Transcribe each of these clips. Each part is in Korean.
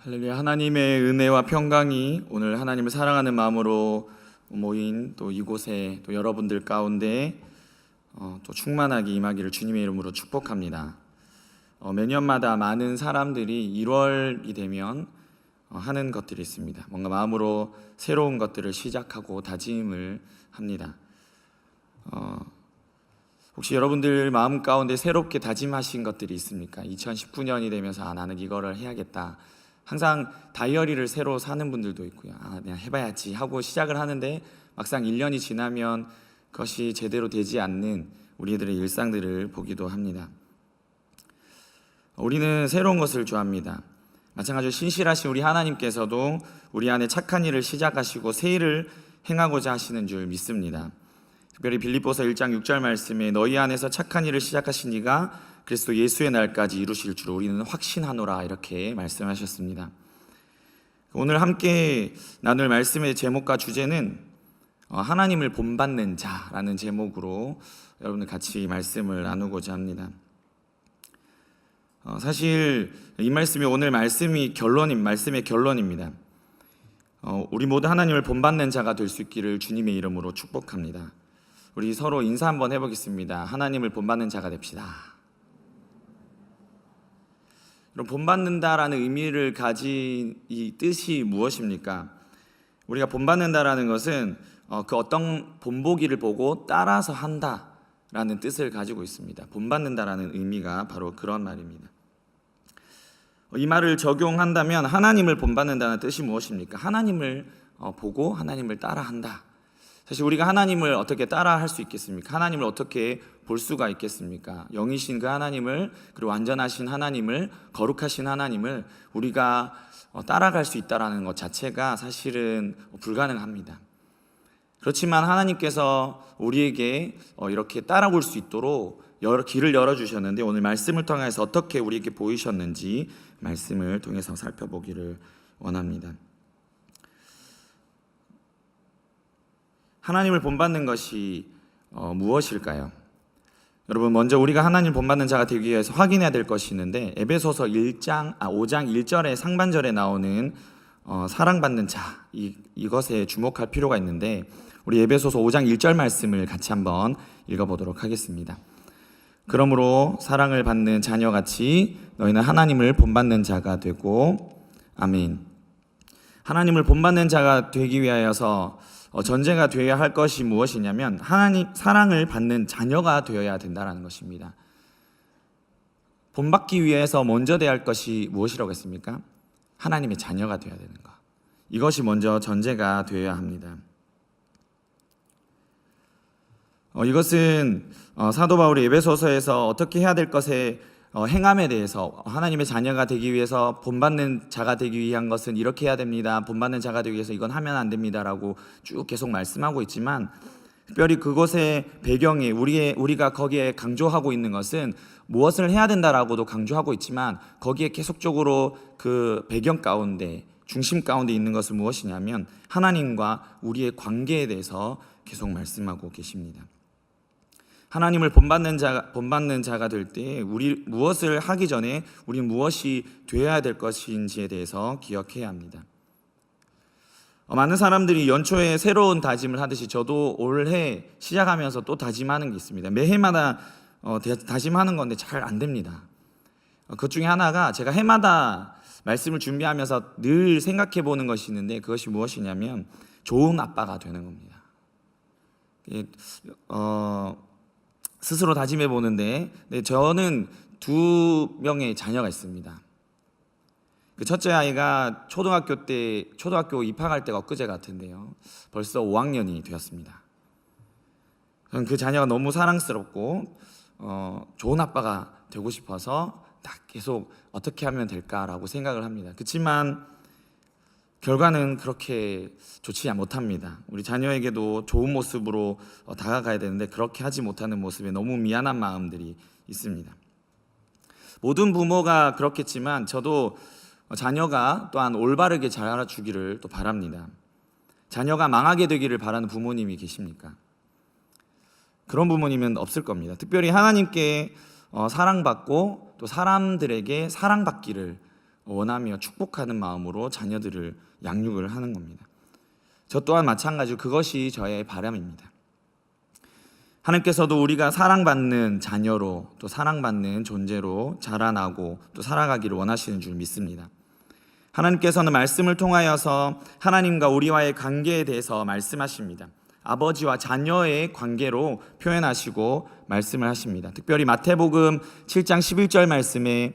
할렐루야. 하나님의 은혜와 평강이 오늘 하나님을 사랑하는 마음으로 모인 또 이곳에 또 여러분들 가운데 또 충만하게 임하기를 주님의 이름으로 축복합니다. 매년마다 많은 사람들이 1월이 되면 하는 것들이 있습니다. 뭔가 마음으로 새로운 것들을 시작하고 다짐을 합니다. 혹시 여러분들 마음 가운데 새롭게 다짐하신 것들이 있습니까? 2019년이 되면서 나는 이거를 해야겠다. 항상 다이어리를 새로 사는 분들도 있고요. 그냥 해봐야지 하고 시작을 하는데 막상 1년이 지나면 그것이 제대로 되지 않는 우리들의 일상들을 보기도 합니다. 우리는 새로운 것을 좋아합니다. 마찬가지로 신실하신 우리 하나님께서도 우리 안에 착한 일을 시작하시고 새 일을 행하고자 하시는 줄 믿습니다. 특별히 빌립보서 1장 6절 말씀에 너희 안에서 착한 일을 시작하신 이가 그리스도 예수의 날까지 이루실 줄 우리는 확신하노라 이렇게 말씀하셨습니다. 오늘 함께 나눌 말씀의 제목과 주제는 하나님을 본받는 자라는 제목으로 여러분들 같이 말씀을 나누고자 합니다. 사실 이 말씀이 오늘 말씀의 결론입니다. 우리 모두 하나님을 본받는 자가 될 수 있기를 주님의 이름으로 축복합니다. 우리 서로 인사 한번 해보겠습니다. 하나님을 본받는 자가 됩시다. 본받는다라는 의미를 가진 이 뜻이 무엇입니까? 우리가 본받는다라는 것은 그 어떤 본보기를 보고 따라서 한다라는 뜻을 가지고 있습니다. 본받는다라는 의미가 바로 그런 말입니다. 이 말을 적용한다면 하나님을 본받는다는 뜻이 무엇입니까? 하나님을 보고 하나님을 따라한다. 사실 우리가 하나님을 어떻게 따라할 수 있겠습니까? 하나님을 어떻게 볼 수가 있겠습니까? 영이신 그 하나님을, 그리고 완전하신 하나님을, 거룩하신 하나님을 우리가 따라갈 수 있다는 것 자체가 사실은 불가능합니다. 그렇지만 하나님께서 우리에게 이렇게 따라올 수 있도록 길을 열어주셨는데 오늘 말씀을 통해서 어떻게 우리에게 보이셨는지 말씀을 통해서 살펴보기를 원합니다. 하나님을 본받는 것이 무엇일까요? 여러분, 먼저 우리가 하나님 본받는 자가 되기 위해서 확인해야 될 것이 있는데 에베소서 5장 1절의 상반절에 나오는 사랑받는 자, 이것에 주목할 필요가 있는데 우리 에베소서 5장 1절 말씀을 같이 한번 읽어보도록 하겠습니다. 그러므로 사랑을 받는 자녀같이 너희는 하나님을 본받는 자가 되고, 아멘. 하나님을 본받는 자가 되기 위하여서 전제가 되어야 할 것이 무엇이냐면 하나님 사랑을 받는 자녀가 되어야 된다는 것입니다. 본받기 위해서 먼저 돼야 할 것이 무엇이라고 했습니까? 하나님의 자녀가 되어야 되는 것. 이것이 먼저 전제가 되어야 합니다. 이것은 사도 바울이 에베소서에서 어떻게 해야 될 것에 행함에 대해서 하나님의 자녀가 되기 위해서 본받는 자가 되기 위한 것은 이렇게 해야 됩니다. 본받는 자가 되기 위해서 이건 하면 안 됩니다라고 쭉 계속 말씀하고 있지만 특별히 그것의 배경에 우리가 거기에 강조하고 있는 것은 무엇을 해야 된다라고도 강조하고 있지만 거기에 계속적으로 그 배경 가운데 중심 가운데 있는 것은 무엇이냐면 하나님과 우리의 관계에 대해서 계속 말씀하고 계십니다. 하나님을 본받는 자가 될 때 우리 무엇을 하기 전에 우리 무엇이 되어야 될 것인지에 대해서 기억해야 합니다. 많은 사람들이 연초에 새로운 다짐을 하듯이 저도 올해 시작하면서 또 다짐하는 게 있습니다. 매해마다 다짐하는 건데 잘 안 됩니다. 그 중에 하나가 제가 해마다 말씀을 준비하면서 늘 생각해 보는 것이 있는데 그것이 무엇이냐면 좋은 아빠가 되는 겁니다. 스스로 다짐해 보는데 저는 2명의 자녀가 있습니다. 그 첫째 아이가 초등학교 입학할 때가 엊그제 같은데요. 벌써 5학년이 되었습니다. 저는 그 자녀가 너무 사랑스럽고 좋은 아빠가 되고 싶어서 딱 계속 어떻게 하면 될까라고 생각을 합니다. 그렇지만 결과는 그렇게 좋지 못합니다. 우리 자녀에게도 좋은 모습으로 다가가야 되는데 그렇게 하지 못하는 모습에 너무 미안한 마음들이 있습니다. 모든 부모가 그렇겠지만 저도 자녀가 또한 올바르게 자라주기를 또 바랍니다. 자녀가 망하게 되기를 바라는 부모님이 계십니까? 그런 부모님은 없을 겁니다. 특별히 하나님께 사랑받고 또 사람들에게 사랑받기를 원하며 축복하는 마음으로 자녀들을 양육을 하는 겁니다. 저 또한 마찬가지로 그것이 저의 바람입니다. 하나님께서도 우리가 사랑받는 자녀로 또 사랑받는 존재로 자라나고 또 살아가기를 원하시는 줄 믿습니다. 하나님께서는 말씀을 통하여서 하나님과 우리와의 관계에 대해서 말씀하십니다. 아버지와 자녀의 관계로 표현하시고 말씀을 하십니다. 특별히 마태복음 7장 11절 말씀에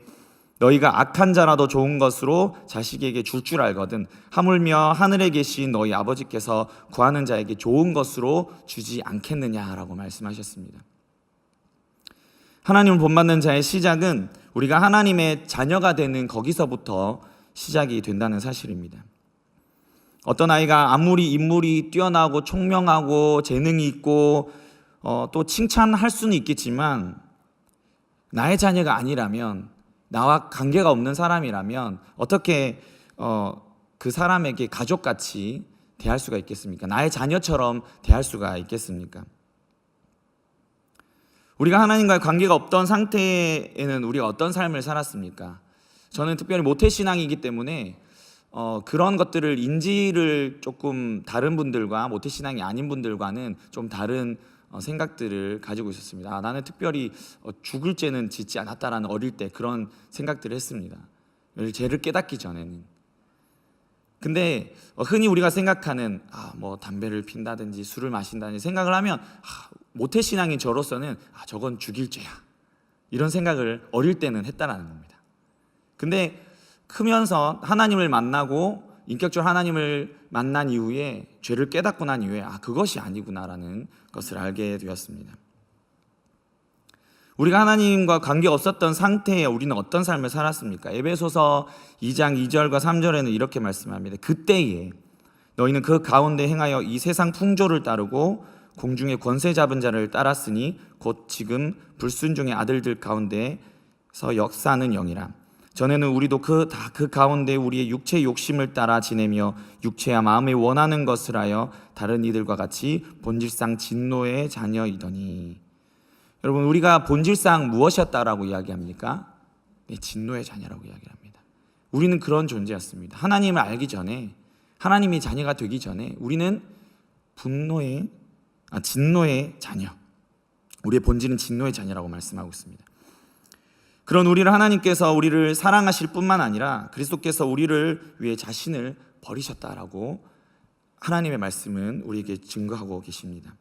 너희가 악한 자라도 좋은 것으로 자식에게 줄 알거든 하물며 하늘에 계신 너희 아버지께서 구하는 자에게 좋은 것으로 주지 않겠느냐라고 말씀하셨습니다. 하나님을 본받는 자의 시작은 우리가 하나님의 자녀가 되는 거기서부터 시작이 된다는 사실입니다. 어떤 아이가 아무리 인물이 뛰어나고 총명하고 재능이 있고 또 칭찬할 수는 있겠지만 나의 자녀가 아니라면, 나와 관계가 없는 사람이라면 어떻게 그 사람에게 가족같이 대할 수가 있겠습니까? 나의 자녀처럼 대할 수가 있겠습니까? 우리가 하나님과의 관계가 없던 상태에는 우리가 어떤 삶을 살았습니까? 저는 특별히 모태신앙이기 때문에 그런 것들을 인지를 조금 다른 분들과, 모태신앙이 아닌 분들과는 좀 다른 생각들을 가지고 있었습니다. 나는 특별히 죽을 죄는 짓지 않았다라는 어릴 때 그런 생각들을 했습니다. 죄를 깨닫기 전에는. 근데 흔히 우리가 생각하는 뭐 담배를 핀다든지 술을 마신다든지 생각을 하면 모태신앙인 저로서는 저건 죽일 죄야, 이런 생각을 어릴 때는 했다라는 겁니다. 근데 크면서 하나님을 만나고 인격적으로 하나님을 만난 이후에, 죄를 깨닫고 난 이후에 그것이 아니구나라는 것을 알게 되었습니다. 우리가 하나님과 관계가 없었던 상태에 우리는 어떤 삶을 살았습니까? 에베소서 2장 2절과 3절에는 이렇게 말씀합니다. 그때에 너희는 그 가운데 행하여 이 세상 풍조를 따르고 공중의 권세 잡은 자를 따랐으니 곧 지금 불순종의 아들들 가운데서 역사하는 영이라. 전에는 우리도 그 가운데 우리의 육체의 욕심을 따라 지내며 육체와 마음에 원하는 것을 하여 다른 이들과 같이 본질상 진노의 자녀이더니. 여러분, 우리가 본질상 무엇이었다라고 이야기합니까? 네, 진노의 자녀라고 이야기합니다. 우리는 그런 존재였습니다. 하나님을 알기 전에, 하나님이 자녀가 되기 전에 우리는 진노의 자녀, 우리의 본질은 진노의 자녀라고 말씀하고 있습니다. 그런 우리를 하나님께서 우리를 사랑하실 뿐만 아니라 그리스도께서 우리를 위해 자신을 버리셨다라고 하나님의 말씀은 우리에게 증거하고 계십니다.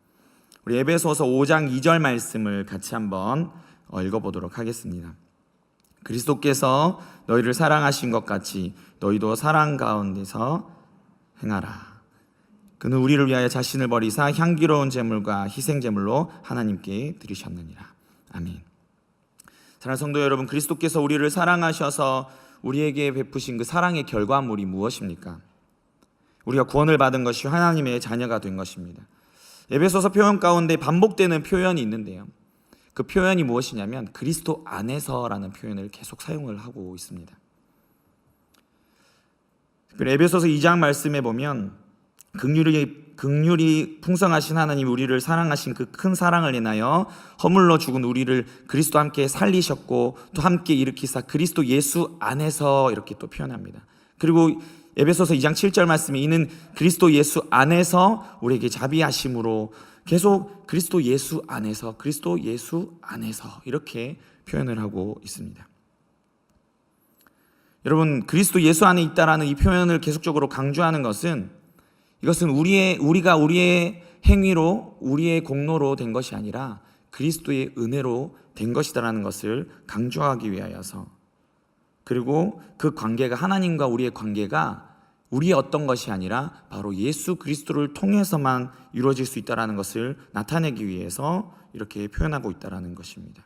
우리 에베소서 5장 2절 말씀을 같이 한번 읽어보도록 하겠습니다. 그리스도께서 너희를 사랑하신 것 같이 너희도 사랑 가운데서 행하라. 그는 우리를 위하여 자신을 버리사 향기로운 제물과 희생 제물로 하나님께 드리셨느니라. 아멘. 사랑하는 성도 여러분, 그리스도께서 우리를 사랑하셔서 우리에게 베푸신 그 사랑의 결과물이 무엇입니까? 우리가 구원을 받은 것이 하나님의 자녀가 된 것입니다. 에베소서 표현 가운데 반복되는 표현이 있는데요, 그 표현이 무엇이냐면 그리스도 안에서라는 표현을 계속 사용을 하고 있습니다. 에베소서 2장 말씀에 보면 긍휼이 풍성하신 하나님, 우리를 사랑하신 그 큰 사랑을 인하여 허물로 죽은 우리를 그리스도와 함께 살리셨고 또 함께 일으키사 그리스도 예수 안에서, 이렇게 또 표현합니다. 그리고 에베소서 2장 7절 말씀이 이는 그리스도 예수 안에서 우리에게 자비하심으로, 계속 그리스도 예수 안에서, 그리스도 예수 안에서 이렇게 표현을 하고 있습니다. 여러분, 그리스도 예수 안에 있다라는 이 표현을 계속적으로 강조하는 것은, 이것은 우리가 우리의 행위로, 우리의 공로로 된 것이 아니라 그리스도의 은혜로 된 것이다라는 것을 강조하기 위하여서, 그리고 그 관계가, 하나님과 우리의 관계가 우리의 어떤 것이 아니라 바로 예수 그리스도를 통해서만 이루어질 수 있다라는 것을 나타내기 위해서 이렇게 표현하고 있다라는 것입니다.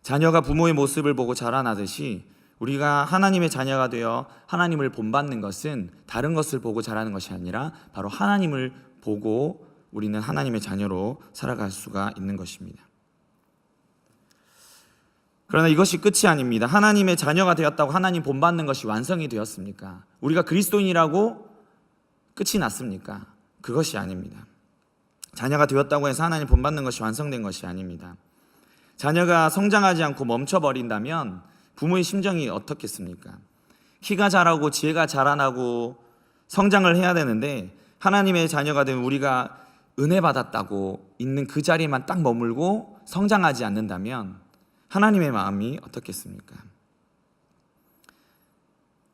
자녀가 부모의 모습을 보고 자라나듯이 우리가 하나님의 자녀가 되어 하나님을 본받는 것은 다른 것을 보고 자라는 것이 아니라 바로 하나님을 보고 우리는 하나님의 자녀로 살아갈 수가 있는 것입니다. 그러나 이것이 끝이 아닙니다. 하나님의 자녀가 되었다고 하나님 본받는 것이 완성이 되었습니까? 우리가 그리스도인이라고 끝이 났습니까? 그것이 아닙니다. 자녀가 되었다고 해서 하나님 본받는 것이 완성된 것이 아닙니다. 자녀가 성장하지 않고 멈춰버린다면 부모의 심정이 어떻겠습니까? 키가 자라고 지혜가 자라나고 성장을 해야 되는데 하나님의 자녀가 된 우리가 은혜 받았다고 있는 그 자리에만 딱 머물고 성장하지 않는다면 하나님의 마음이 어떻겠습니까?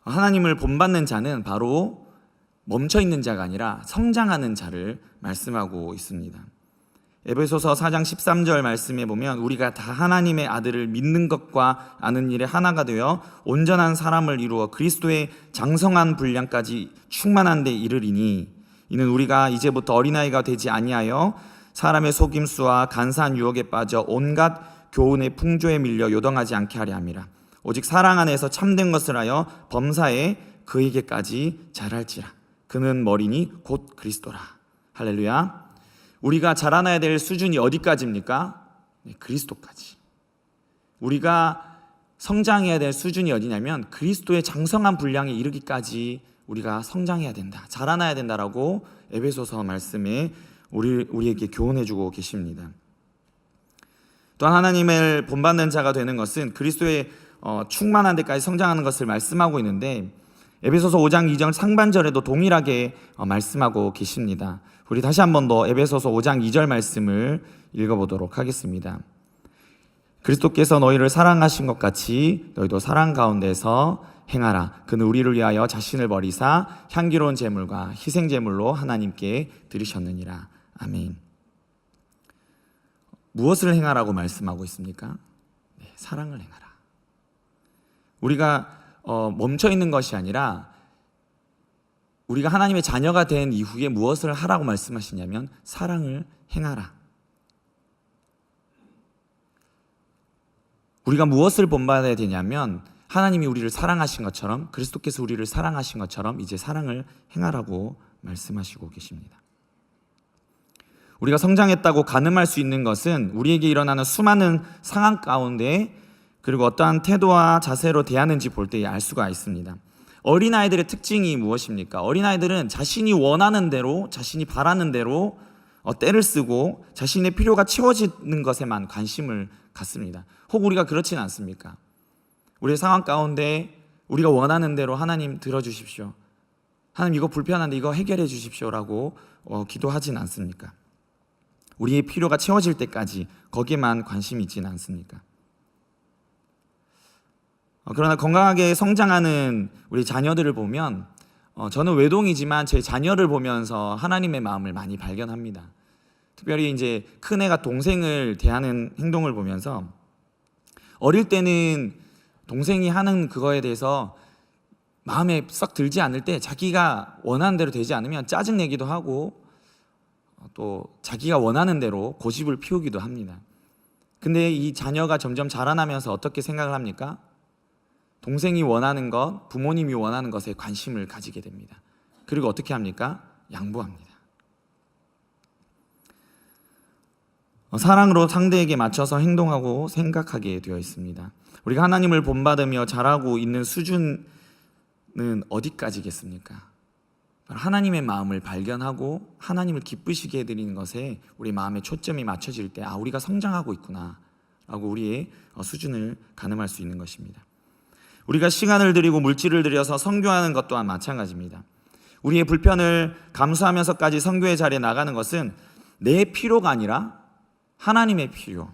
하나님을 본받는 자는 바로 멈춰있는 자가 아니라 성장하는 자를 말씀하고 있습니다. 에베소서 4장 13절 말씀에 보면 우리가 다 하나님의 아들을 믿는 것과 아는 일에 하나가 되어 온전한 사람을 이루어 그리스도의 장성한 분량까지 충만한 데 이르리니 이는 우리가 이제부터 어린아이가 되지 아니하여 사람의 속임수와 간사한 유혹에 빠져 온갖 교훈의 풍조에 밀려 요동하지 않게 하려 함이라. 오직 사랑 안에서 참된 것을 하여 범사에 그에게까지 자랄지라. 그는 머리니 곧 그리스도라. 할렐루야. 우리가 자라나야 될 수준이 어디까지입니까? 네, 그리스도까지. 우리가 성장해야 될 수준이 어디냐면 그리스도의 장성한 분량에 이르기까지 우리가 성장해야 된다, 자라나야 된다라고 에베소서 말씀에 우리에게 교훈해주고 계십니다. 또한 하나님을 본받는 자가 되는 것은 그리스도의 충만한 데까지 성장하는 것을 말씀하고 있는데 에베소서 5장 2절 상반절에도 동일하게 말씀하고 계십니다. 우리 다시 한 번 더 에베소서 5장 2절 말씀을 읽어보도록 하겠습니다. 그리스도께서 너희를 사랑하신 것 같이 너희도 사랑 가운데서 행하라. 그는 우리를 위하여 자신을 버리사 향기로운 제물과 희생 제물로 하나님께 드리셨느니라. 아멘. 무엇을 행하라고 말씀하고 있습니까? 네, 사랑을 행하라. 우리가 멈춰 있는 것이 아니라 우리가 하나님의 자녀가 된 이후에 무엇을 하라고 말씀하시냐면 사랑을 행하라. 우리가 무엇을 본받아야 되냐면 하나님이 우리를 사랑하신 것처럼 그리스도께서 우리를 사랑하신 것처럼 이제 사랑을 행하라고 말씀하시고 계십니다. 우리가 성장했다고 가늠할 수 있는 것은 우리에게 일어나는 수많은 상황 가운데 그리고 어떠한 태도와 자세로 대하는지 볼 때 알 수가 있습니다. 어린아이들의 특징이 무엇입니까? 어린아이들은 자신이 원하는 대로, 자신이 바라는 대로 때를 쓰고 자신의 필요가 채워지는 것에만 관심을 갖습니다. 혹 우리가 그렇지는 않습니까? 우리의 상황 가운데 우리가 원하는 대로 하나님 들어주십시오, 하나님 이거 불편한데 이거 해결해 주십시오라고 기도하진 않습니까? 우리의 필요가 채워질 때까지 거기에만 관심이 있지는 않습니까? 그러나 건강하게 성장하는 우리 자녀들을 보면 저는 외동이지만 제 자녀를 보면서 하나님의 마음을 많이 발견합니다. 특별히 이제 큰애가 동생을 대하는 행동을 보면서 어릴 때는 동생이 하는 그거에 대해서 마음에 썩 들지 않을 때 자기가 원하는 대로 되지 않으면 짜증내기도 하고 또 자기가 원하는 대로 고집을 피우기도 합니다. 근데 이 자녀가 점점 자라나면서 어떻게 생각을 합니까? 동생이 원하는 것, 부모님이 원하는 것에 관심을 가지게 됩니다. 그리고 어떻게 합니까? 양보합니다. 사랑으로 상대에게 맞춰서 행동하고 생각하게 되어 있습니다. 우리가 하나님을 본받으며 자라고 있는 수준은 어디까지겠습니까? 하나님의 마음을 발견하고 하나님을 기쁘시게 해드리는 것에 우리 마음의 초점이 맞춰질 때 우리가 성장하고 있구나 라고 우리의 수준을 가늠할 수 있는 것입니다. 우리가 시간을 들이고 물질을 들여서 선교하는 것 또한 마찬가지입니다. 우리의 불편을 감수하면서까지 선교의 자리에 나가는 것은 내 필요가 아니라 하나님의 필요,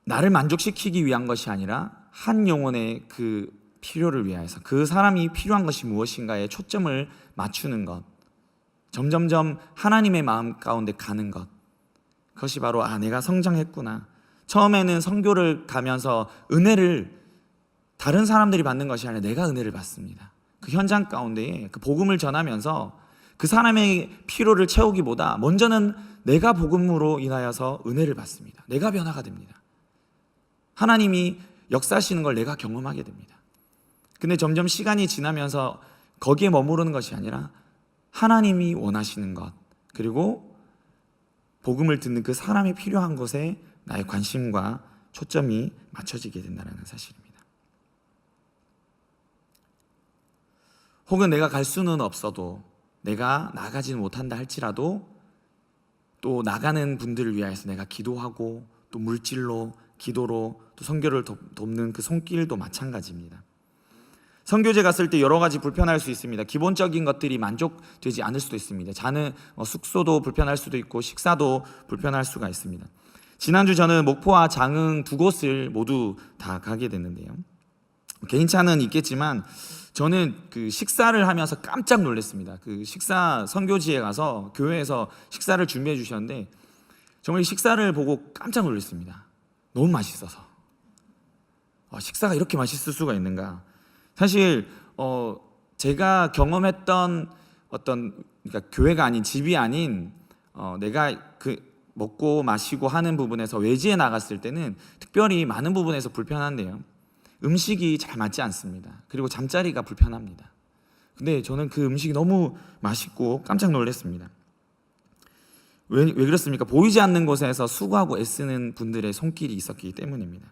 나를 만족시키기 위한 것이 아니라 한 영혼의 그 필요를 위하여서 그 사람이 필요한 것이 무엇인가에 초점을 맞추는 것, 점점점 하나님의 마음 가운데 가는 것, 그것이 바로 내가 성장했구나. 처음에는 선교를 가면서 은혜를 다른 사람들이 받는 것이 아니라 내가 은혜를 받습니다. 그 현장 가운데 그 복음을 전하면서 그 사람의 필요를 채우기보다 먼저는 내가 복음으로 인하여서 은혜를 받습니다. 내가 변화가 됩니다. 하나님이 역사하시는 걸 내가 경험하게 됩니다. 근데 점점 시간이 지나면서 거기에 머무르는 것이 아니라 하나님이 원하시는 것, 그리고 복음을 듣는 그 사람이 필요한 것에 나의 관심과 초점이 맞춰지게 된다는 사실입니다. 혹은 내가 갈 수는 없어도, 내가 나가지는 못한다 할지라도 또 나가는 분들을 위하여서 내가 기도하고 또 물질로, 기도로 또 선교를 돕는 그 손길도 마찬가지입니다. 선교제 갔을 때 여러 가지 불편할 수 있습니다. 기본적인 것들이 만족되지 않을 수도 있습니다. 자는 숙소도 불편할 수도 있고 식사도 불편할 수가 있습니다. 지난주 저는 목포와 장흥 두 곳을 모두 다 가게 됐는데요. 개인차는 있겠지만 저는 그 식사를 하면서 깜짝 놀랐습니다. 그 식사 선교지에 가서 교회에서 식사를 준비해 주셨는데 정말 식사를 보고 깜짝 놀랐습니다. 너무 맛있어서. 식사가 이렇게 맛있을 수가 있는가? 사실 제가 경험했던 그러니까 교회가 아닌 집이 아닌 내가 그 먹고 마시고 하는 부분에서 외지에 나갔을 때는 특별히 많은 부분에서 불편한데요. 음식이 잘 맞지 않습니다. 그리고 잠자리가 불편합니다. 근데 저는 그 음식이 너무 맛있고 깜짝 놀랐습니다. 왜 그렇습니까? 보이지 않는 곳에서 수고하고 애쓰는 분들의 손길이 있었기 때문입니다.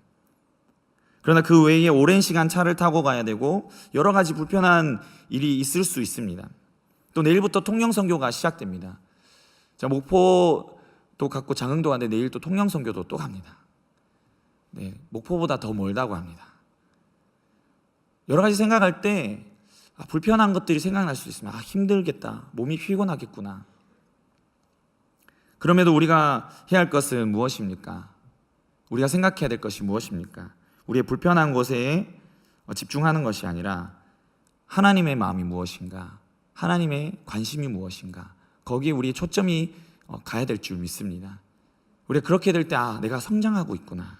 그러나 그 외에 오랜 시간 차를 타고 가야 되고 여러 가지 불편한 일이 있을 수 있습니다. 또 내일부터 통영선교가 시작됩니다. 자, 목포도 갔고 장흥도 갔는데 내일 또 통영선교도 또 갑니다. 네, 목포보다 더 멀다고 합니다. 여러 가지 생각할 때 불편한 것들이 생각날 수 있습니다. 힘들겠다. 몸이 피곤하겠구나. 그럼에도 우리가 해야 할 것은 무엇입니까? 우리가 생각해야 될 것이 무엇입니까? 우리의 불편한 곳에 집중하는 것이 아니라 하나님의 마음이 무엇인가? 하나님의 관심이 무엇인가? 거기에 우리의 초점이 가야 될 줄 믿습니다. 우리가 그렇게 될 때 내가 성장하고 있구나.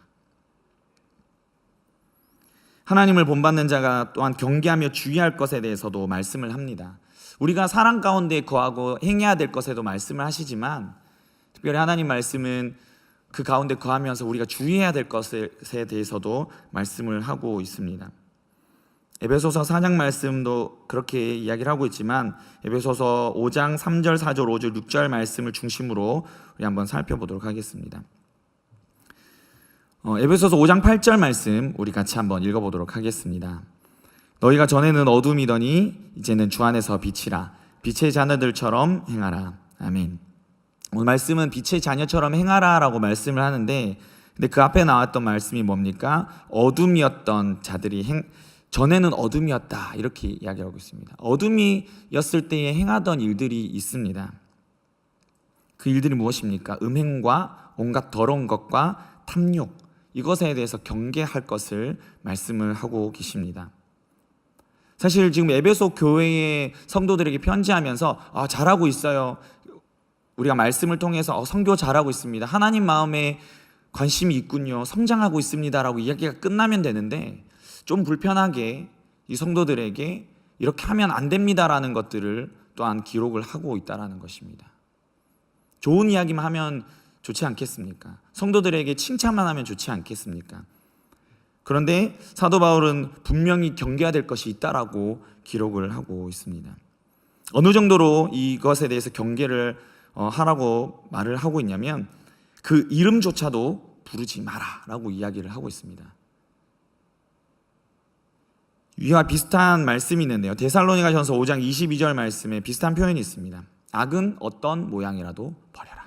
하나님을 본받는 자가 또한 경계하며 주의할 것에 대해서도 말씀을 합니다. 우리가 사랑 가운데 거하고 행해야 될 것에도 말씀을 하시지만 특별히 하나님 말씀은 그 가운데 거하면서 우리가 주의해야 될 것에 대해서도 말씀을 하고 있습니다. 에베소서 4장 말씀도 그렇게 이야기를 하고 있지만 에베소서 5장 3절, 4절, 5절, 6절 말씀을 중심으로 우리 한번 살펴보도록 하겠습니다. 에베소서 5장 8절 말씀 우리 같이 한번 읽어보도록 하겠습니다. 너희가 전에는 어둠이더니 이제는 주 안에서 빛이라. 빛의 자녀들처럼 행하라. 아멘. 오늘 말씀은 빛의 자녀처럼 행하라라고 말씀을 하는데 근데 그 앞에 나왔던 말씀이 뭡니까? 어둠이었던 자들이 전에는 어둠이었다 이렇게 이야기하고 있습니다. 어둠이었을 때에 행하던 일들이 있습니다. 그 일들이 무엇입니까? 음행과 온갖 더러운 것과 탐욕 이것에 대해서 경계할 것을 말씀을 하고 계십니다. 사실 지금 에베소 교회의 성도들에게 편지하면서 잘하고 있어요. 우리가 말씀을 통해서 선교 잘하고 있습니다. 하나님 마음에 관심이 있군요. 성장하고 있습니다라고 이야기가 끝나면 되는데 좀 불편하게 이 성도들에게 이렇게 하면 안 됩니다라는 것들을 또한 기록을 하고 있다는 것입니다. 좋은 이야기만 하면 좋지 않겠습니까? 성도들에게 칭찬만 하면 좋지 않겠습니까? 그런데 사도 바울은 분명히 경계해야 될 것이 있다라고 기록을 하고 있습니다. 어느 정도로 이것에 대해서 경계를 하라고 말을 하고 있냐면 그 이름조차도 부르지 마라라고 이야기를 하고 있습니다. 위와 비슷한 말씀이 있는데요. 데살로니가전서 5장 22절 말씀에 비슷한 표현이 있습니다. 악은 어떤 모양이라도 버려라.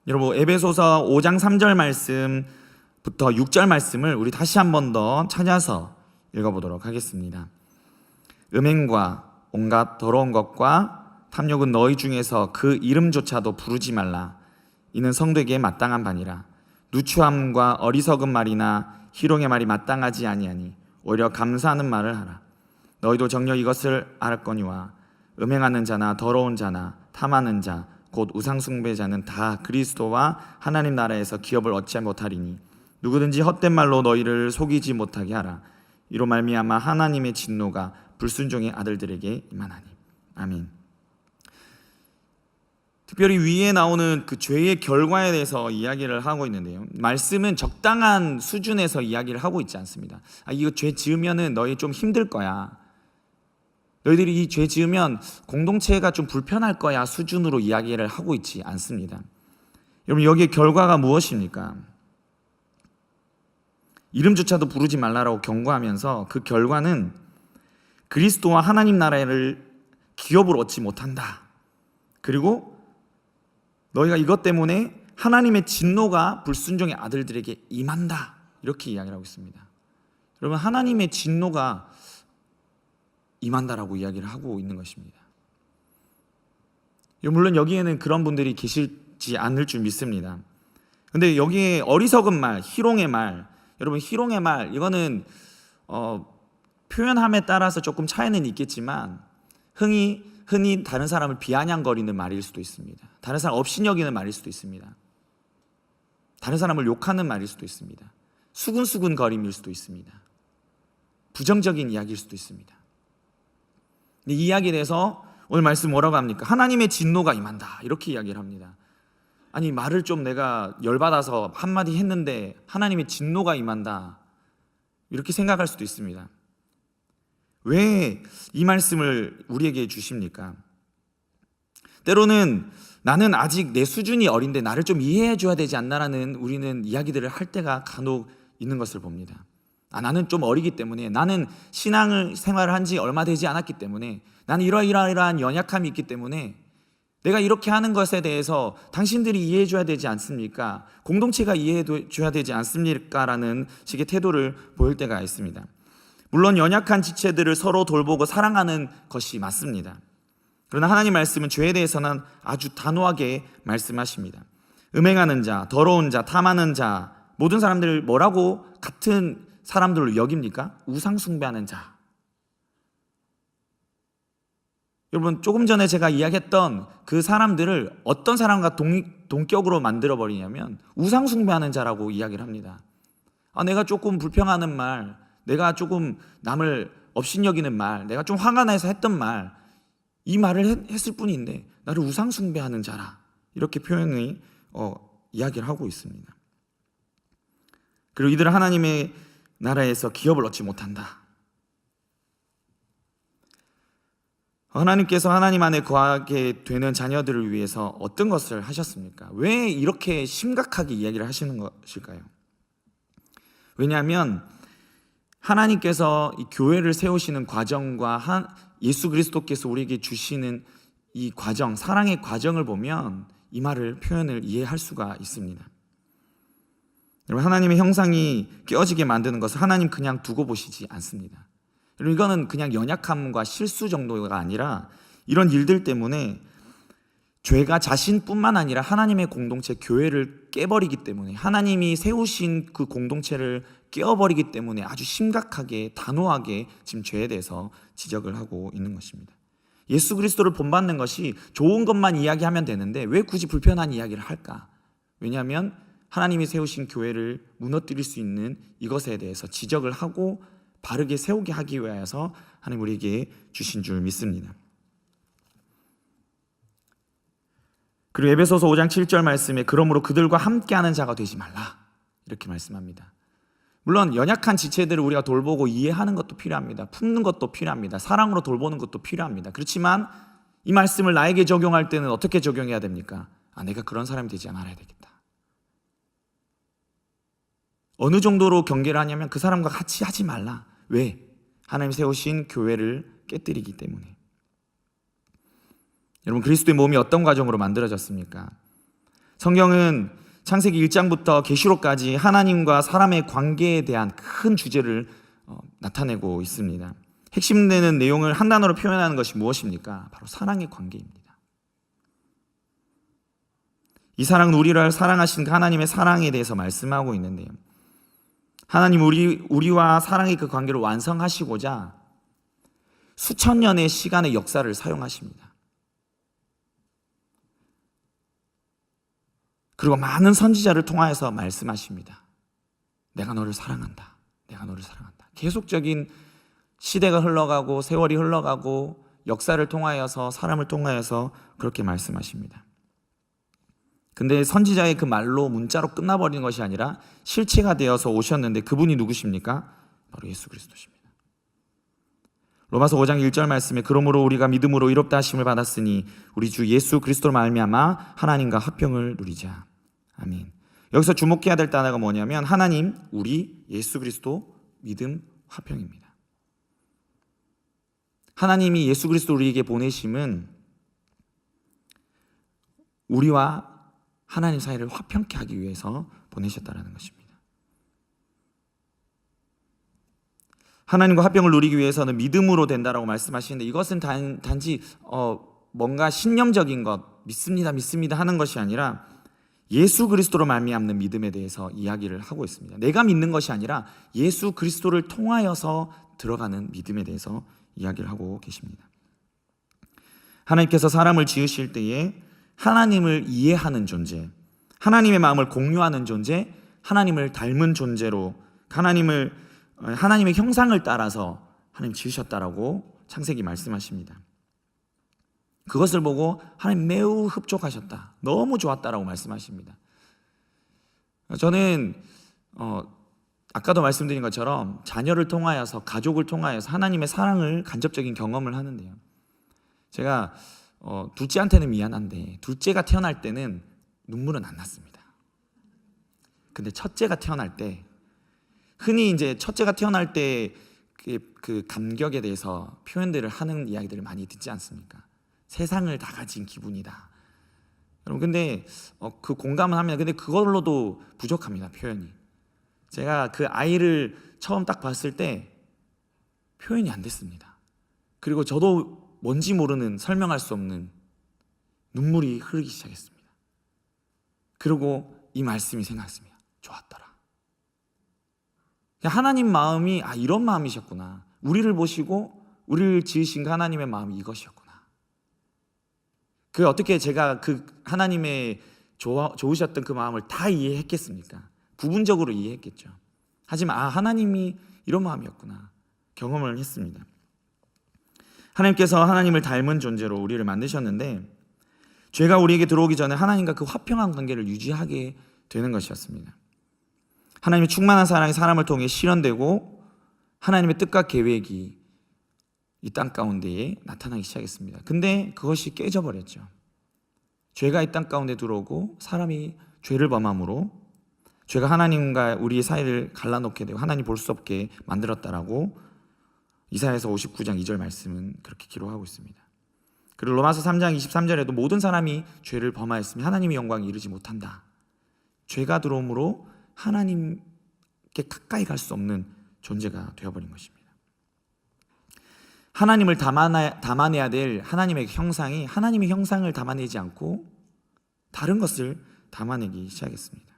여러분 에베소서 5장 3절 말씀부터 6절 말씀을 우리 다시 한 번 더 찾아서 읽어보도록 하겠습니다. 음행과 온갖 더러운 것과 탐욕은 너희 중에서 그 이름조차도 부르지 말라. 이는 성도에게 마땅한 바니라. 누추함과 어리석은 말이나 희롱의 말이 마땅하지 아니하니 오히려 감사하는 말을 하라. 너희도 정녕 이것을 알았거니와 음행하는 자나 더러운 자나 탐하는 자 곧 우상숭배자는 다 그리스도와 하나님 나라에서 기업을 얻지 못하리니 누구든지 헛된 말로 너희를 속이지 못하게 하라. 이로 말미암아 하나님의 진노가 불순종의 아들들에게 임하나니. 아멘. 특별히 위에 나오는 그 죄의 결과에 대해서 이야기를 하고 있는데요. 말씀은 적당한 수준에서 이야기를 하고 있지 않습니다. 이거 죄 지으면은 너희 좀 힘들 거야. 너희들이 이 죄 지으면 공동체가 좀 불편할 거야 수준으로 이야기를 하고 있지 않습니다. 여러분 여기에 결과가 무엇입니까? 이름조차도 부르지 말라라고 경고하면서 그 결과는 그리스도와 하나님 나라를 기업을 얻지 못한다. 그리고 너희가 이것 때문에 하나님의 진노가 불순종의 아들들에게 임한다, 이렇게 이야기를 하고 있습니다. 여러분, 하나님의 진노가 임한다라고 이야기를 하고 있는 것입니다. 물론 여기에는 그런 분들이 계시지 않을 줄 믿습니다. 근데 여기에 어리석은 말, 희롱의 말, 여러분, 희롱의 말, 이거는 표현함에 따라서 조금 차이는 있겠지만 흔히 다른 사람을 비아냥거리는 말일 수도 있습니다. 다른 사람 업신여기는 말일 수도 있습니다. 다른 사람을 욕하는 말일 수도 있습니다. 수근수근 거림일 수도 있습니다. 부정적인 이야기일 수도 있습니다. 근데 이 이야기에 대해서 오늘 말씀 뭐라고 합니까? 하나님의 진노가 임한다, 이렇게 이야기를 합니다. 아니, 말을 좀 내가 열받아서 한마디 했는데 하나님의 진노가 임한다, 이렇게 생각할 수도 있습니다. 왜 이 말씀을 우리에게 주십니까? 때로는 나는 아직 내 수준이 어린데 나를 좀 이해해 줘야 되지 않나라는 우리는 이야기들을 할 때가 간혹 있는 것을 봅니다. 나는 좀 어리기 때문에, 나는 신앙을 생활을 한 지 얼마 되지 않았기 때문에, 나는 이러이러한 연약함이 있기 때문에 내가 이렇게 하는 것에 대해서 당신들이 이해해 줘야 되지 않습니까? 공동체가 이해해 줘야 되지 않습니까? 라는 식의 태도를 보일 때가 있습니다. 물론 연약한 지체들을 서로 돌보고 사랑하는 것이 맞습니다. 그러나 하나님 말씀은 죄에 대해서는 아주 단호하게 말씀하십니다. 음행하는 자, 더러운 자, 탐하는 자, 모든 사람들을 뭐라고 같은 사람들로 여깁니까? 우상 숭배하는 자. 여러분, 조금 전에 제가 이야기했던 그 사람들을 어떤 사람과 동격으로 만들어버리냐면 우상 숭배하는 자라고 이야기를 합니다. 내가 조금 불평하는 말, 내가 조금 남을 업신여기는 말, 내가 좀 화가 나서 했던 말, 이 말을 했을 뿐인데 나를 우상 숭배하는 자라, 이렇게 표현이 이야기를 하고 있습니다. 그리고 이들은 하나님의 나라에서 기업을 얻지 못한다. 하나님께서 하나님 안에 거하게 되는 자녀들을 위해서 어떤 것을 하셨습니까? 왜 이렇게 심각하게 이야기를 하시는 것일까요? 왜냐하면 하나님께서 이 교회를 세우시는 과정과 예수 그리스도께서 우리에게 주시는 이 과정, 사랑의 과정을 보면 이 말을, 표현을 이해할 수가 있습니다. 여러분, 하나님의 형상이 깨어지게 만드는 것을 하나님 그냥 두고 보시지 않습니다. 여러분, 이거는 그냥 연약함과 실수 정도가 아니라 이런 일들 때문에 죄가 자신뿐만 아니라 하나님의 공동체, 교회를 깨버리기 때문에, 하나님이 세우신 그 공동체를 깨어버리기 때문에 아주 심각하게, 단호하게 지금 죄에 대해서 지적을 하고 있는 것입니다. 예수 그리스도를 본받는 것이 좋은 것만 이야기하면 되는데 왜 굳이 불편한 이야기를 할까? 왜냐하면 하나님이 세우신 교회를 무너뜨릴 수 있는 이것에 대해서 지적을 하고 바르게 세우게 하기 위해서 하나님 우리에게 주신 줄 믿습니다. 그리고 에베소서 5장 7절 말씀에 그러므로 그들과 함께하는 자가 되지 말라, 이렇게 말씀합니다. 물론 연약한 지체들을 우리가 돌보고 이해하는 것도 필요합니다. 품는 것도 필요합니다. 사랑으로 돌보는 것도 필요합니다. 그렇지만 이 말씀을 나에게 적용할 때는 어떻게 적용해야 됩니까? 내가 그런 사람이 되지 말아야 되겠다. 어느 정도로 경계를 하냐면 그 사람과 같이 하지 말라. 왜? 하나님 세우신 교회를 깨뜨리기 때문에. 여러분, 그리스도의 몸이 어떤 과정으로 만들어졌습니까? 성경은 창세기 1장부터 계시록까지 하나님과 사람의 관계에 대한 큰 주제를 나타내고 있습니다. 핵심되는 내용을 한 단어로 표현하는 것이 무엇입니까? 바로 사랑의 관계입니다. 이 사랑은 우리를 사랑하신 하나님의 사랑에 대해서 말씀하고 있는데요, 하나님 우리와 사랑의 그 관계를 완성하시고자 수천 년의 시간의 역사를 사용하십니다. 그리고 많은 선지자를 통하여서 말씀하십니다. 내가 너를 사랑한다. 내가 너를 사랑한다. 계속적인 시대가 흘러가고 세월이 흘러가고 역사를 통하여서, 사람을 통하여서 그렇게 말씀하십니다. 근데 선지자의 그 말로 문자로 끝나버리는 것이 아니라 실체가 되어서 오셨는데 그분이 누구십니까? 바로 예수 그리스도십니다. 로마서 5장 1절 말씀에 그러므로 우리가 믿음으로 의롭다 하심을 받았으니 우리 주 예수 그리스도로 말미암아 하나님과 화평을 누리자. 아멘. 여기서 주목해야 될 단어가 뭐냐면 하나님, 우리, 예수 그리스도, 믿음, 화평입니다. 하나님이 예수 그리스도 우리에게 보내심은 우리와 하나님 사이를 화평케 하기 위해서 보내셨다라는 것입니다. 하나님과 화평을 누리기 위해서는 믿음으로 된다라고 말씀하시는데, 이것은 단지 뭔가 신념적인 것, 믿습니다 하는 것이 아니라 예수 그리스도로 말미암는 믿음에 대해서 이야기를 하고 있습니다. 내가 믿는 것이 아니라 예수 그리스도를 통하여서 들어가는 믿음에 대해서 이야기를 하고 계십니다. 하나님께서 사람을 지으실 때에 하나님을 이해하는 존재, 하나님의 마음을 공유하는 존재, 하나님을 닮은 존재로 하나님의 형상을 따라서 하나님 지으셨다라고 창세기 말씀하십니다. 그것을 보고 하나님 매우 흡족하셨다, 너무 좋았다라고 말씀하십니다. 저는 아까도 말씀드린 것처럼 자녀를 통하여서, 가족을 통하여서 하나님의 사랑을 간접적인 경험을 하는데요, 제가 둘째한테는 미안한데 둘째가 태어날 때는 눈물은 안 났습니다. 근데 첫째가 태어날 때, 흔히 이제 첫째가 태어날 때 그 감격에 대해서 표현들을 하는 이야기들을 많이 듣지 않습니까? 세상을 다 가진 기분이다. 여러분, 근데 그 공감은 합니다. 근데 그걸로도 부족합니다, 표현이. 제가 그 아이를 처음 딱 봤을 때 표현이 안 됐습니다. 그리고 저도 뭔지 모르는, 설명할 수 없는 눈물이 흐르기 시작했습니다. 그리고 이 말씀이 생각났습니다. 좋았더라. 하나님 마음이 이런 마음이셨구나. 우리를 보시고 우리를 지으신 그 하나님의 마음이 이것이었구나. 어떻게 제가 그 하나님의 좋으셨던 그 마음을 다 이해했겠습니까? 부분적으로 이해했겠죠. 하지만 하나님이 이런 마음이었구나, 경험을 했습니다. 하나님께서 하나님을 닮은 존재로 우리를 만드셨는데, 죄가 우리에게 들어오기 전에 하나님과 그 화평한 관계를 유지하게 되는 것이었습니다. 하나님의 충만한 사랑이 사람을 통해 실현되고 하나님의 뜻과 계획이 이 땅 가운데에 나타나기 시작했습니다. 근데 그것이 깨져버렸죠. 죄가 이 땅 가운데 들어오고 사람이 죄를 범함으로 죄가 하나님과 우리의 사이를 갈라놓게 되고 하나님 볼 수 없게 만들었다라고 이사야서 59장 2절 말씀은 그렇게 기록하고 있습니다. 그리고 로마서 3장 23절에도 모든 사람이 죄를 범하였으며 하나님의 영광에 이르지 못한다. 죄가 들어옴으로 하나님께 가까이 갈 수 없는 존재가 되어버린 것입니다. 하나님을 담아내야 될 하나님의 형상이 하나님의 형상을 담아내지 않고 다른 것을 담아내기 시작했습니다.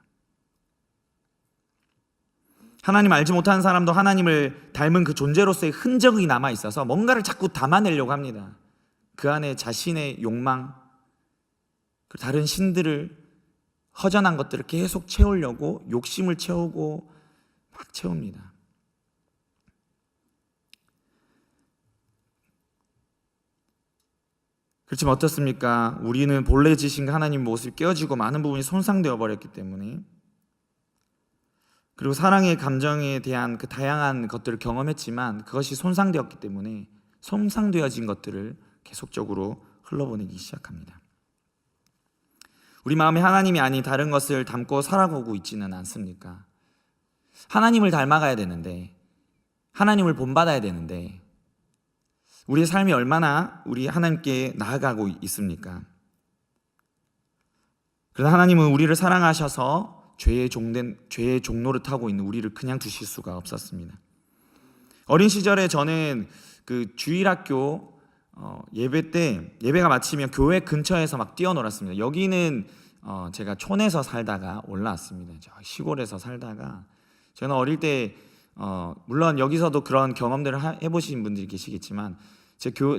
하나님 알지 못하는 사람도 하나님을 닮은 그 존재로서의 흔적이 남아있어서 뭔가를 자꾸 담아내려고 합니다. 그 안에 자신의 욕망, 다른 신들을, 허전한 것들을 계속 채우려고 욕심을 채우고 막 채웁니다. 그렇지만 어떻습니까? 우리는 본래 지신 하나님 모습이 깨어지고 많은 부분이 손상되어 버렸기 때문에, 그리고 사랑의 감정에 대한 그 다양한 것들을 경험했지만 그것이 손상되었기 때문에 손상되어진 것들을 계속적으로 흘러보내기 시작합니다. 우리 마음에 하나님이 아닌 다른 것을 담고 살아가고 있지는 않습니까? 하나님을 닮아가야 되는데, 하나님을 본받아야 되는데 우리의 삶이 얼마나 우리 하나님께 나아가고 있습니까? 그러나 하나님은 우리를 사랑하셔서 죄의 종로를 타고 있는 우리를 그냥 두실 수가 없었습니다. 어린 시절에 저는 그 주일학교 예배 때, 예배가 마치면 교회 근처에서 막 뛰어놀았습니다. 여기는 제가 촌에서 살다가 올라왔습니다. 시골에서 살다가, 저는 어릴 때 물론 여기서도 그런 경험들을 해보신 분들이 계시겠지만,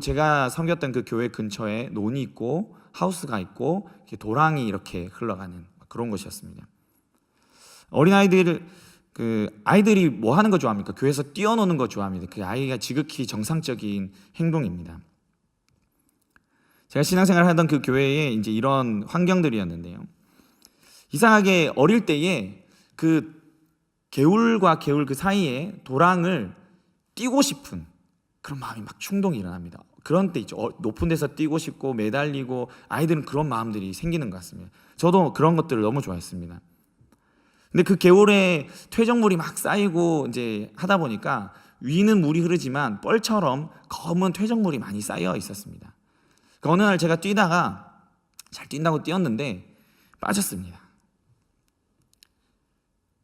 제가 섬겼던 그 교회 근처에 논이 있고 하우스가 있고 도랑이 이렇게 흘러가는 그런 곳이었습니다. 어린아이들, 아이들이 뭐 하는 거 좋아합니까? 교회에서 뛰어노는 거 좋아합니다. 그 아이가 지극히 정상적인 행동입니다. 제가 신앙생활을 하던 그 교회에 이제 이런 환경들이었는데요, 이상하게 어릴 때에 그 개울과 개울 그 사이에 도랑을 뛰고 싶은 그런 마음이 막 충동이 일어납니다. 그런 때 있죠. 높은 데서 뛰고 싶고 매달리고, 아이들은 그런 마음들이 생기는 것 같습니다. 저도 그런 것들을 너무 좋아했습니다. 근데 그 개울에 퇴적물이 막 쌓이고 이제 하다 보니까 위는 물이 흐르지만 뻘처럼 검은 퇴적물이 많이 쌓여 있었습니다. 어느 날 제가 뛰다가 잘 뛴다고 뛰었는데 빠졌습니다.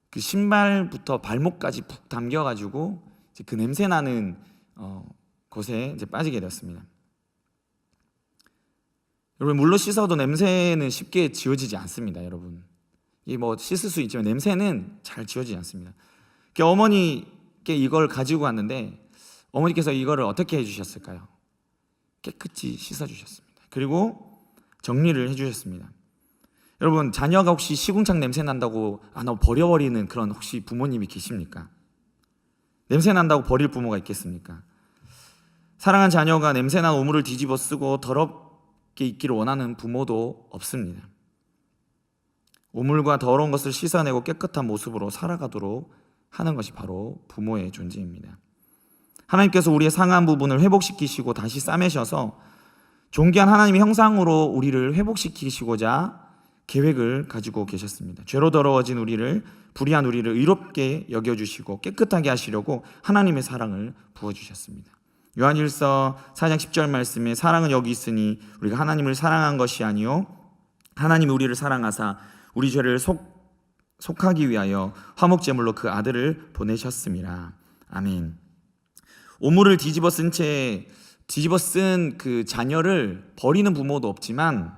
그 신발부터 발목까지 푹 담겨가지고 이제 그 냄새 나는 곳에 이제 빠지게 되었습니다. 여러분, 물로 씻어도 냄새는 쉽게 지워지지 않습니다. 여러분, 이 뭐 씻을 수 있지만 냄새는 잘 지워지지 않습니다. 어머니께 이걸 가지고 왔는데 어머니께서 이거를 어떻게 해주셨을까요? 깨끗이 씻어주셨습니다. 그리고 정리를 해주셨습니다. 여러분, 자녀가 혹시 시궁창 냄새 난다고 나 버려버리는 그런 혹시 부모님이 계십니까? 냄새 난다고 버릴 부모가 있겠습니까? 사랑한 자녀가 냄새난 오물을 뒤집어 쓰고 더럽게 있기를 원하는 부모도 없습니다. 오물과 더러운 것을 씻어내고 깨끗한 모습으로 살아가도록 하는 것이 바로 부모의 존재입니다. 하나님께서 우리의 상한 부분을 회복시키시고 다시 싸매셔서 존귀한 하나님의 형상으로 우리를 회복시키시고자 계획을 가지고 계셨습니다. 죄로 더러워진 우리를, 불의한 우리를 의롭게 여겨주시고 깨끗하게 하시려고 하나님의 사랑을 부어주셨습니다. 요한일서 4장 10절 말씀에 사랑은 여기 있으니 우리가 하나님을 사랑한 것이 아니요 하나님이 우리를 사랑하사 우리 죄를 속하기 위하여 화목제물로 그 아들을 보내셨음이라. 아멘. 오물을 뒤집어 쓴 그 자녀를 버리는 부모도 없지만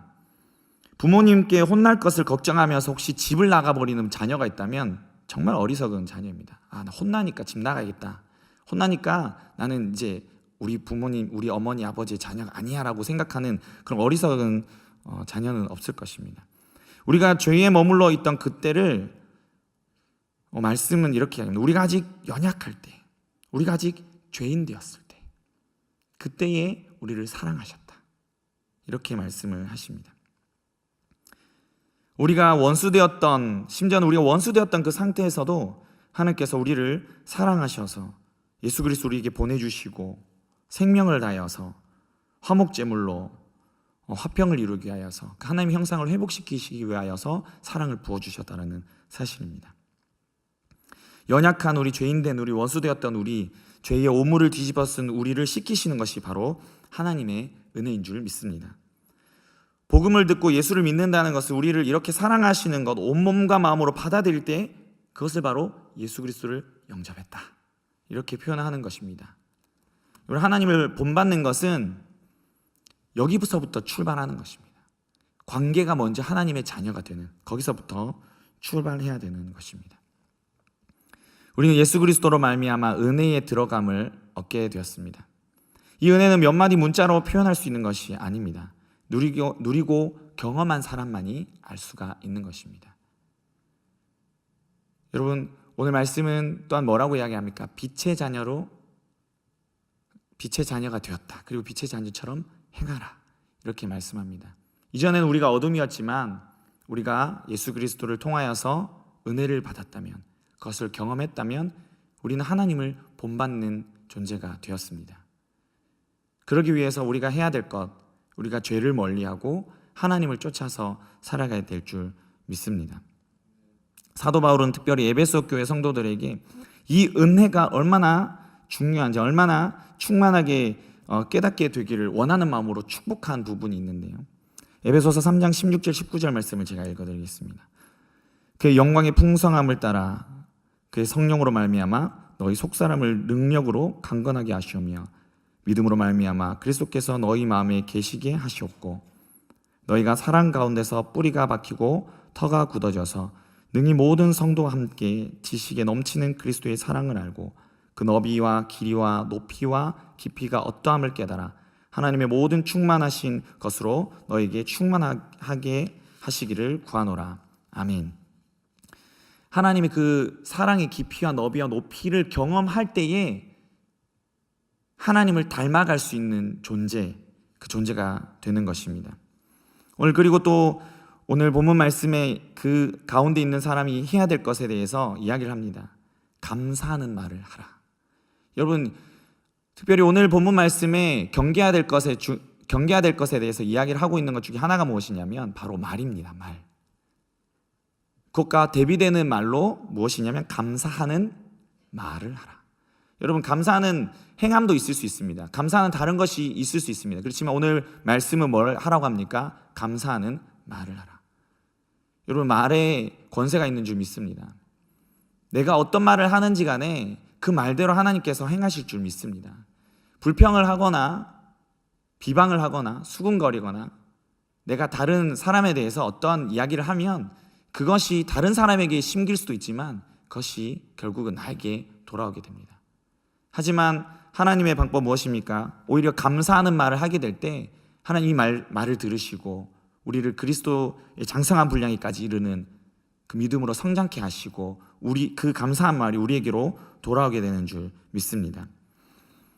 부모님께 혼날 것을 걱정하면서 혹시 집을 나가버리는 자녀가 있다면 정말 어리석은 자녀입니다. 나 혼나니까 집 나가야겠다. 혼나니까 나는 이제 우리 부모님, 우리 어머니, 아버지의 자녀가 아니야 라고 생각하는 그런 어리석은 자녀는 없을 것입니다. 우리가 죄에 머물러 있던 그때를 말씀은 이렇게 합니다. 우리가 아직 연약할 때, 우리가 아직 죄인 되었을 때, 그때에 우리를 사랑하셨다. 이렇게 말씀을 하십니다. 우리가 원수되었던, 심지어는 우리가 원수되었던 그 상태에서도 하나님께서 우리를 사랑하셔서 예수 그리스도 우리에게 보내주시고 생명을 다하여서 화목제물로 화평을 이루기 위하여서 하나님의 형상을 회복시키시기 위하여서 사랑을 부어주셨다는 사실입니다. 연약한 우리, 죄인된 우리, 원수되었던 우리, 죄의 오물을 뒤집어 쓴 우리를 씻기시는 것이 바로 하나님의 은혜인 줄 믿습니다. 복음을 듣고 예수를 믿는다는 것은 우리를 이렇게 사랑하시는 것, 온몸과 마음으로 받아들일 때 그것을 바로 예수 그리스도를 영접했다, 이렇게 표현하는 것입니다. 우리 하나님을 본받는 것은 여기서부터 출발하는 것입니다. 관계가 먼저 하나님의 자녀가 되는, 거기서부터 출발해야 되는 것입니다. 우리는 예수 그리스도로 말미암아 은혜에 들어감을 얻게 되었습니다. 이 은혜는 몇 마디 문자로 표현할 수 있는 것이 아닙니다. 누리고 경험한 사람만이 알 수가 있는 것입니다. 여러분, 오늘 말씀은 또한 뭐라고 이야기합니까? 빛의 자녀가 되었다. 그리고 빛의 자녀처럼 행하라, 이렇게 말씀합니다. 이전에는 우리가 어둠이었지만 우리가 예수 그리스도를 통하여서 은혜를 받았다면, 그것을 경험했다면 우리는 하나님을 본받는 존재가 되었습니다. 그러기 위해서 우리가 해야 될 것, 우리가 죄를 멀리하고 하나님을 쫓아서 살아가야 될 줄 믿습니다. 사도 바울은 특별히 에베소 교회 성도들에게 이 은혜가 얼마나 중요한지, 얼마나 충만하게 깨닫게 되기를 원하는 마음으로 축복한 부분이 있는데요. 에베소서 3장 16절 19절 말씀을 제가 읽어드리겠습니다. 그의 영광의 풍성함을 따라 그의 성령으로 말미암아 너희 속사람을 능력으로 강건하게 하시오며 믿음으로 말미암아 그리스도께서 너희 마음에 계시게 하시옵고 너희가 사랑 가운데서 뿌리가 박히고 터가 굳어져서 능히 모든 성도와 함께 지식에 넘치는 그리스도의 사랑을 알고 그 너비와 길이와 높이와 깊이가 어떠함을 깨달아 하나님의 모든 충만하신 것으로 너에게 충만하게 하시기를 구하노라. 아멘. 하나님의 그 사랑의 깊이와 너비와 높이를 경험할 때에 하나님을 닮아갈 수 있는 존재, 그 존재가 되는 것입니다. 그리고 또 오늘 본문 말씀에 그 가운데 있는 사람이 해야 될 것에 대해서 이야기를 합니다. 감사하는 말을 하라. 여러분, 특별히 오늘 본문 말씀에 경계해야 될 것에 대해서 이야기를 하고 있는 것 중에 하나가 무엇이냐면 바로 말입니다. 말. 그것과 대비되는 말로 무엇이냐면 감사하는 말을 하라. 여러분, 감사하는 행함도 있을 수 있습니다. 감사하는 다른 것이 있을 수 있습니다. 그렇지만 오늘 말씀은 뭘 하라고 합니까? 감사하는 말을 하라. 여러분, 말에 권세가 있는 줄 믿습니다. 내가 어떤 말을 하는지 간에 그 말대로 하나님께서 행하실 줄 믿습니다. 불평을 하거나 비방을 하거나 수군거리거나 내가 다른 사람에 대해서 어떤 이야기를 하면 그것이 다른 사람에게 심길 수도 있지만 그것이 결국은 나에게 돌아오게 됩니다. 하지만 하나님의 방법 무엇입니까? 오히려 감사하는 말을 하게 될 때 하나님이 말을 들으시고 우리를 그리스도의 장성한 분량에까지 이르는 그 믿음으로 성장케 하시고 그 감사한 말이 우리에게로 돌아오게 되는 줄 믿습니다.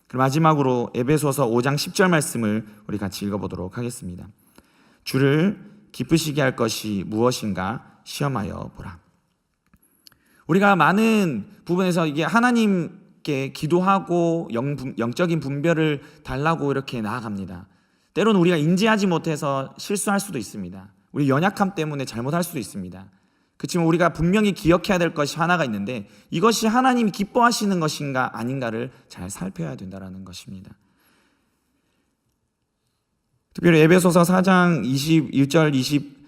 그럼 마지막으로 에베소서 5장 10절 말씀을 우리 같이 읽어보도록 하겠습니다. 주를 기쁘시게 할 것이 무엇인가 시험하여 보라. 우리가 많은 부분에서 이게 하나님께 기도하고 영적인 분별을 달라고 이렇게 나아갑니다. 때로는 우리가 인지하지 못해서 실수할 수도 있습니다. 우리 연약함 때문에 잘못할 수도 있습니다. 그렇지만 우리가 분명히 기억해야 될 것이 하나가 있는데 이것이 하나님이 기뻐하시는 것인가 아닌가를 잘 살펴야 된다는 것입니다. 특별히 에베소서 4장 21절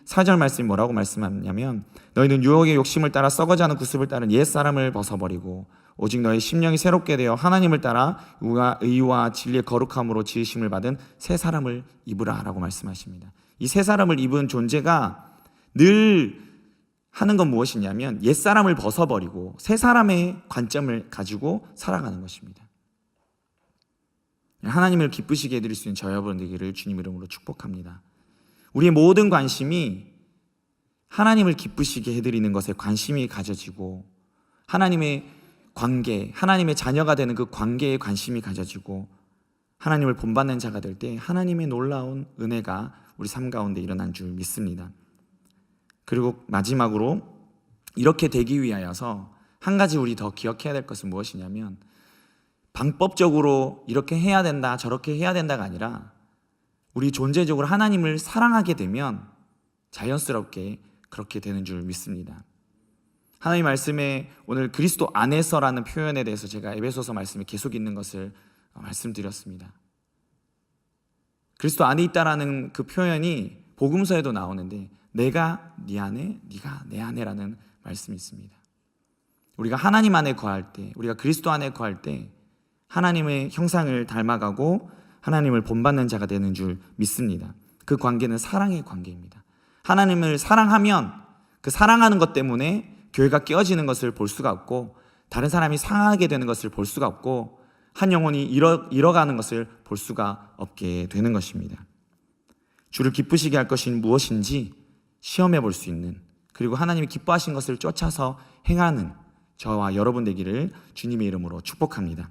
24절 말씀이 뭐라고 말씀하냐면 너희는 유혹의 욕심을 따라 썩어가는 구습을 따른 옛사람을 벗어버리고 오직 너희 심령이 새롭게 되어 하나님을 따라 의와 진리의 거룩함으로 지으심을 받은 새 사람을 입으라 라고 말씀하십니다. 이 새 사람을 입은 존재가 늘 하는 건 무엇이냐면 옛사람을 벗어버리고 새 사람의 관점을 가지고 살아가는 것입니다. 하나님을 기쁘시게 해드릴 수 있는 저와 여러분 되기를 주님 이름으로 축복합니다. 우리의 모든 관심이 하나님을 기쁘시게 해드리는 것에 관심이 가져지고 하나님의 관계, 하나님의 자녀가 되는 그 관계에 관심이 가져지고 하나님을 본받는 자가 될 때 하나님의 놀라운 은혜가 우리 삶 가운데 일어난 줄 믿습니다. 그리고 마지막으로 이렇게 되기 위하여서 한 가지 우리 더 기억해야 될 것은 무엇이냐면 방법적으로 이렇게 해야 된다 저렇게 해야 된다가 아니라 우리 존재적으로 하나님을 사랑하게 되면 자연스럽게 그렇게 되는 줄 믿습니다. 하나님 말씀에 오늘 그리스도 안에서라는 표현에 대해서 제가 에베소서 말씀에 계속 있는 것을 말씀드렸습니다. 그리스도 안에 있다라는 그 표현이 복음서에도 나오는데 내가 네 안에, 네가 내 안에라는 말씀이 있습니다. 우리가 하나님 안에 거할 때, 우리가 그리스도 안에 거할 때 하나님의 형상을 닮아가고 하나님을 본받는 자가 되는 줄 믿습니다. 그 관계는 사랑의 관계입니다. 하나님을 사랑하면 그 사랑하는 것 때문에 교회가 깨어지는 것을 볼 수가 없고 다른 사람이 상하게 되는 것을 볼 수가 없고 한 영혼이 잃어가는 것을 볼 수가 없게 되는 것입니다. 주를 기쁘시게 할 것이 무엇인지 시험해 볼 수 있는, 그리고 하나님이 기뻐하신 것을 쫓아서 행하는 저와 여러분 되기를 주님의 이름으로 축복합니다.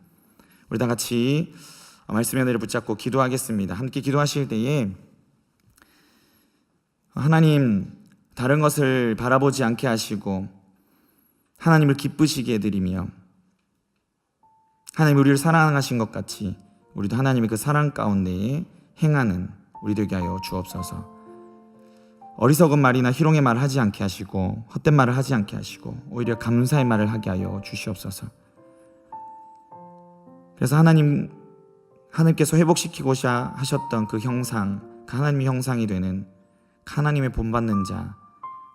우리 다 같이 말씀의 은혜를 붙잡고 기도하겠습니다. 함께 기도하실 때에 하나님 다른 것을 바라보지 않게 하시고 하나님을 기쁘시게 해드리며 하나님 우리를 사랑하신 것 같이 우리도 하나님의 그 사랑 가운데에 행하는 우리 되게 하여 주옵소서. 어리석은 말이나 희롱의 말을 하지 않게 하시고 헛된 말을 하지 않게 하시고 오히려 감사의 말을 하게 하여 주시옵소서. 그래서 하나님께서 회복시키고자 하셨던 그 형상, 그 하나님의 형상이 되는 하나님의 본받는 자,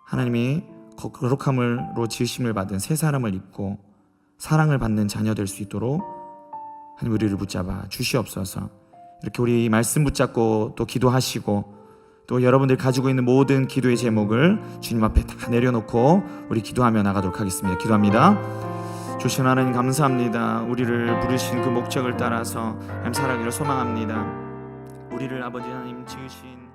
하나님의 거룩함으로 지으심을 받은 새 사람을 입고 사랑을 받는 자녀 될 수 있도록 하나님 우리를 붙잡아 주시옵소서. 이렇게 우리 말씀 붙잡고 또 기도하시고 또 여러분들 가지고 있는 모든 기도의 제목을 주님 앞에 다 내려놓고 우리 기도하며 나가도록 하겠습니다. 기도합니다. 주신 하나님 감사합니다. 우리를 부르신 그 목적을 따라서 살아가기를 소망합니다. 우리를 아버지 하나님 지으신